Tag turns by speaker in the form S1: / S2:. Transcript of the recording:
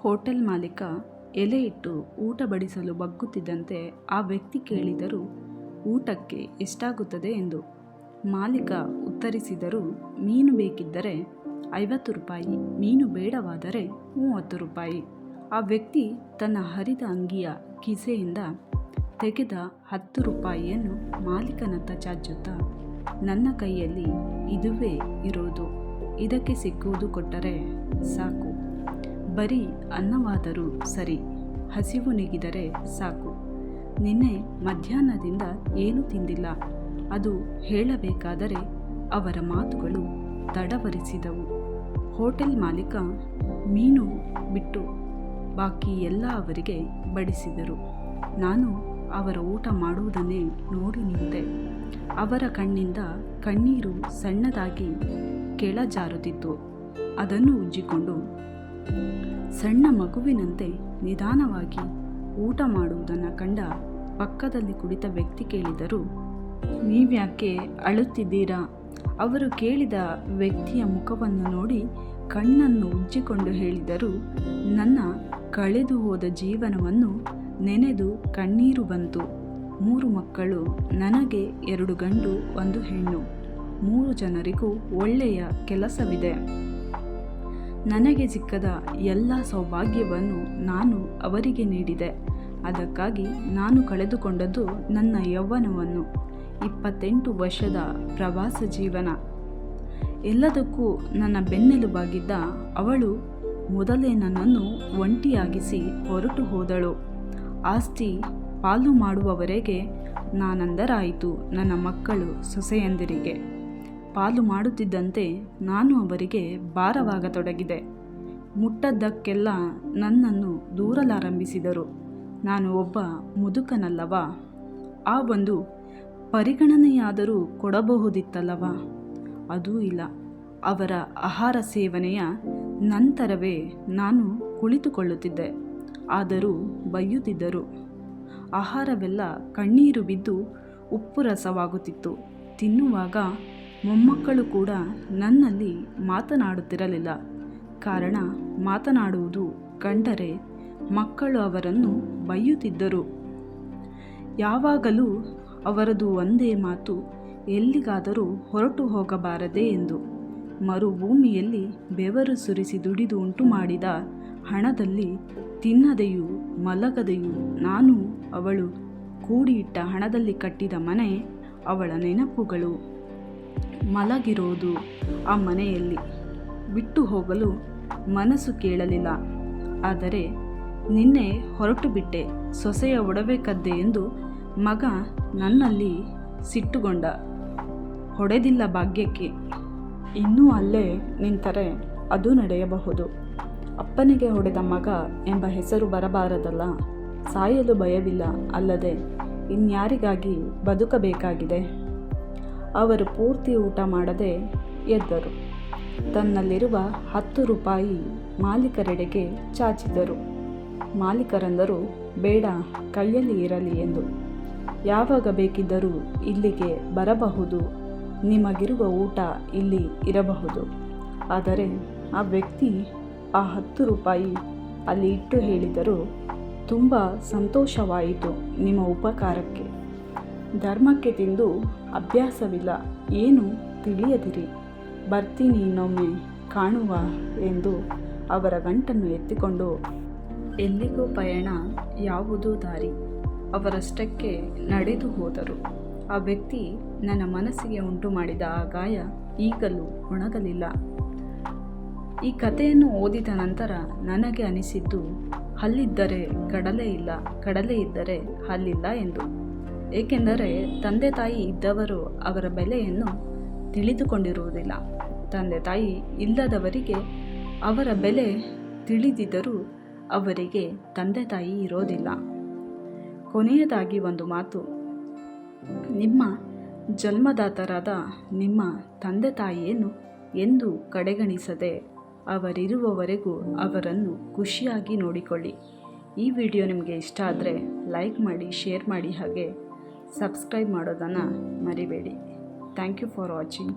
S1: Hotel ಮಾಲೀಕ ಎಲೆ ಇಟ್ಟು ಊಟ ಬಡಿಸಲು ಬಗ್ಗುತ್ತಿದ್ದಂತೆ ಆ ವ್ಯಕ್ತಿ ಕೇಳಿದರು, ಊಟಕ್ಕೆ ಎಷ್ಟಾಗುತ್ತದೆ ಎಂದು. ಮಾಲೀಕ ಉತ್ತರಿಸಿದರು, ಮೀನು ಬೇಕಿದ್ದರೆ 50 ರೂಪಾಯಿ, ಮೀನು ಬೇಡವಾದರೆ 30 ರೂಪಾಯಿ. ಆ ವ್ಯಕ್ತಿ ತನ್ನ ಹರಿದ ಅಂಗಿಯ ಕಿಸೆಯಿಂದ ತೆಗೆದ 10 ರೂಪಾಯಿಯನ್ನು ಮಾಲೀಕನತ್ತ ಚಾಚುತ್ತಾ, ನನ್ನ ಕೈಯಲ್ಲಿ ಇದುವೇ ಇರೋದು, ಇದಕ್ಕೆ ಸಿಕ್ಕುವುದು ಕೊಟ್ಟರೆ ಸಾಕು. ಬರೀ ಅನ್ನವಾದರೂ ಸರಿ, ಹಸಿವು ನೀಗಿದರೆ ಸಾಕು. ನಿನ್ನೆ ಮಧ್ಯಾಹ್ನದಿಂದ ಏನೂ ತಿಂದಿಲ್ಲ. ಅದು ಹೇಳಬೇಕಾದರೆ ಅವರ ಮಾತುಗಳು ತಡವರಿಸಿದವು. ಹೋಟೆಲ್ ಮಾಲೀಕ ಮೀನು ಬಿಟ್ಟು ಬಾಕಿ ಎಲ್ಲ ಅವರಿಗೆ ಬಡಿಸಿದರು. ನಾನು ಅವರ ಊಟ ಮಾಡುವುದನ್ನೇ ನೋಡಿ ನಿಂತೆ. ಅವರ ಕಣ್ಣಿಂದ ಕಣ್ಣೀರು ಸಣ್ಣದಾಗಿ ಕೆಳಜಾರುತ್ತಿತ್ತು. ಅದನ್ನು ಉಜ್ಜಿಕೊಂಡು ಸಣ್ಣ ಮಗುವಿನಂತೆ ನಿಧಾನವಾಗಿ ಊಟ ಮಾಡುವುದನ್ನು ಕಂಡ ಪಕ್ಕದಲ್ಲಿ ಕುಳಿತ ವ್ಯಕ್ತಿ ಕೇಳಿದರು, ನೀವ್ಯಾಕೆ ಅಳುತ್ತಿದ್ದೀರಾ? ಅವರು ಕೇಳಿದ ವ್ಯಕ್ತಿಯ ಮುಖವನ್ನು ನೋಡಿ ಕಣ್ಣನ್ನು ಉಜ್ಜಿಕೊಂಡು ಹೇಳಿದರು, ನನ್ನ ಕಳೆದು ಹೋದ ಜೀವನವನ್ನು ನೆನೆದು ಕಣ್ಣೀರು ಬಂತು. 3 ಮಕ್ಕಳು, ನನಗೆ 2 ಗಂಡು 1 ಹೆಣ್ಣು. 3 ಜನರಿಗೂ ಒಳ್ಳೆಯ ಕೆಲಸವಿದೆ. ನನಗೆ ಸಿಕ್ಕದ ಎಲ್ಲ ಸೌಭಾಗ್ಯವನ್ನು ನಾನು ಅವರಿಗೆ ನೀಡಿದೆ. ಅದಕ್ಕಾಗಿ ನಾನು ಕಳೆದುಕೊಂಡದ್ದು ನನ್ನ ಯೌವನವನ್ನು, 28 ವರ್ಷದ ಪ್ರವಾಸ ಜೀವನ. ಎಲ್ಲದಕ್ಕೂ ನನ್ನ ಬೆನ್ನೆಲುಬಾಗಿದ್ದ ಅವಳು ಮೊದಲೇ ನನ್ನನ್ನು ಒಂಟಿಯಾಗಿಸಿ ಹೊರಟು ಹೋದಳು. ಆಸ್ತಿ ಪಾಲು ಮಾಡುವವರೆಗೆ ನಾನಂದರಾಯಿತು. ನನ್ನ ಮಕ್ಕಳು ಸೊಸೆಯಂದಿರಿಗೆ ಪಾಲು ಮಾಡುತ್ತಿದ್ದಂತೆ ನಾನು ಅವರಿಗೆ ಭಾರವಾಗತೊಡಗಿದೆ. ಮುಟ್ಟದ್ದಕ್ಕೆಲ್ಲ ನನ್ನನ್ನು ದೂರಲಾರಂಭಿಸಿದರು. ನಾನು ಒಬ್ಬ ಮುದುಕನಲ್ಲವಾ? ಆ ಒಂದು ಪರಿಗಣನೆಯಾದರೂ ಕೊಡಬಹುದಿತ್ತಲ್ಲವಾ? ಅದೂ ಇಲ್ಲ. ಅವರ ಆಹಾರ ಸೇವನೆಯ ನಂತರವೇ ನಾನು ಕುಳಿತುಕೊಳ್ಳುತ್ತಿದ್ದೆ. ಆದರೂ ಬೈಯುತ್ತಿದ್ದರು. ಆಹಾರವೆಲ್ಲ ಕಣ್ಣೀರು ಬಿದ್ದು ಉಪ್ಪು ರಸವಾಗುತ್ತಿತ್ತು. ತಿನ್ನುವಾಗ ಮೊಮ್ಮಕ್ಕಳು ಕೂಡ ನನ್ನಲ್ಲಿ ಮಾತನಾಡುತ್ತಿರಲಿಲ್ಲ. ಕಾರಣ, ಮಾತನಾಡುವುದು ಕಂಡರೆ ಮಕ್ಕಳು ಅವರನ್ನು ಬೈಯುತ್ತಿದ್ದರು. ಯಾವಾಗಲೂ ಅವರದು ಒಂದೇ ಮಾತು, ಎಲ್ಲಿಗಾದರೂ ಹೊರಟು ಹೋಗಬಾರದೆ ಎಂದು. ಮರುಭೂಮಿಯಲ್ಲಿ ಬೆವರು ಸುರಿಸಿ ದುಡಿದು ಉಂಟು ಮಾಡಿದ ಹಣದಲ್ಲಿ ತಿನ್ನದೆಯೂ ಮಲಗದೆಯೂ ನಾನು ಅವಳು ಕೂಡಿಯಿಟ್ಟ ಹಣದಲ್ಲಿ ಕಟ್ಟಿದ ಮನೆ, ಅವಳ ನೆನಪುಗಳು ಮಲಗಿರೋದು ಆ ಮನೆಯಲ್ಲಿ. ಬಿಟ್ಟು ಹೋಗಲು ಮನಸ್ಸು ಕೇಳಲಿಲ್ಲ. ಆದರೆ ನಿನ್ನೆ ಹೊರಟು ಬಿಟ್ಟೆ, ಸೊಸೆಯ ಒಡವೆ ಕದ್ದೆ ಎಂದು ಮಗ ನನ್ನಲ್ಲಿ ಸಿಟ್ಟುಗೊಂಡ. ಹೊಡೆದಿಲ್ಲ ಭಾಗ್ಯಕ್ಕೆ. ಇನ್ನೂ ಅಲ್ಲೇ ನಿಂತರೆ ಅದು ನಡೆಯಬಹುದು. ಅಪ್ಪನಿಗೆ ಹೊಡೆದ ಮಗ ಎಂಬ ಹೆಸರು ಬರಬಾರದಲ್ಲ. ಸಾಯಲು ಭಯವಿಲ್ಲ, ಅಲ್ಲದೆ ಇನ್ಯಾರಿಗಾಗಿ ಬದುಕಬೇಕಾಗಿದೆ? ಅವರು ಪೂರ್ತಿ ಊಟ ಮಾಡದೆ ಎದ್ದರು. ತನ್ನಲ್ಲಿರುವ 10 ರೂಪಾಯಿ ಮಾಲೀಕರೆಡೆಗೆ ಚಾಚಿದರು. ಮಾಲೀಕರಂದರು, ಬೇಡ, ಕೈಯಲ್ಲಿ ಇರಲಿ ಎಂದು. ಯಾವಾಗ ಬೇಕಿದ್ದರೂ ಇಲ್ಲಿಗೆ ಬರಬಹುದು. ನಿಮಗಿರುವ ಊಟ ಇಲ್ಲಿ ಇರಬಹುದು. ಆದರೆ ಆ ವ್ಯಕ್ತಿ ಆ 10 ರೂಪಾಯಿ ಅಲ್ಲಿ ಇಟ್ಟು ಹೇಳಿದರು, ತುಂಬ ಸಂತೋಷವಾಯಿತು ನಿಮ್ಮ ಉಪಕಾರಕ್ಕೆ. ಧರ್ಮಕ್ಕೆ ತಿಂದು ಅಭ್ಯಾಸವಿಲ್ಲ, ಏನು ತಿಳಿಯದಿರಿ. ಬರ್ತೀನಿ ಇನ್ನೊಮ್ಮೆ ಕಾಣುವ ಎಂದು ಅವರ ಗಂಟನ್ನು ಎತ್ತಿಕೊಂಡು ಎಲ್ಲಿಗೋ ಪಯಣ, ಯಾವುದೋ ದಾರಿ, ಅವರಷ್ಟಕ್ಕೆ ನಡೆದು ಹೋದರು. ಆ ವ್ಯಕ್ತಿ ನನ್ನ ಮನಸ್ಸಿಗೆ ಉಂಟು ಮಾಡಿದ ಆ ಗಾಯ ಈಗಲೂ ಒಣಗಲಿಲ್ಲ. ಈ ಕಥೆಯನ್ನು ಓದಿದ ನಂತರ ನನಗೆ ಅನಿಸಿದ್ದು, ಹಲ್ಲಿದ್ದರೆ ಕಡಲೆ ಇಲ್ಲ, ಕಡಲೆ ಇದ್ದರೆ ಹಲ್ಲಿಲ್ಲ ಎಂದು. ಏಕೆಂದರೆ ತಂದೆ ತಾಯಿ ಇದ್ದವರು ಅವರ ಬೆಲೆಯನ್ನು ತಿಳಿದುಕೊಂಡಿರುವುದಿಲ್ಲ. ತಂದೆ ತಾಯಿ ಇಲ್ಲದವರಿಗೆ ಅವರ ಬೆಲೆ ತಿಳಿದಿದ್ದರೂ ಅವರಿಗೆ ತಂದೆ ತಾಯಿ ಇರೋದಿಲ್ಲ. ಕೊನೆಯದಾಗಿ ಒಂದು ಮಾತು, ನಿಮ್ಮ ಜನ್ಮದಾತರಾದ ನಿಮ್ಮ ತಂದೆ ತಾಯಿಯನ್ನು ಎಂದು ಕಡೆಗಣಿಸದೆ ಅವರಿರುವವರೆಗೂ ಅವರನ್ನು ಖುಷಿಯಾಗಿ ನೋಡಿಕೊಳ್ಳಿ. ಈ ವಿಡಿಯೋ ನಿಮಗೆ ಇಷ್ಟ ಆದರೆ ಲೈಕ್ ಮಾಡಿ, ಶೇರ್ ಮಾಡಿ, ಹಾಗೆ ಸಬ್ಸ್ಕ್ರೈಬ್ ಮಾಡೋದನ್ನು ಮರಿಬೇಡಿ. Thank you for watching.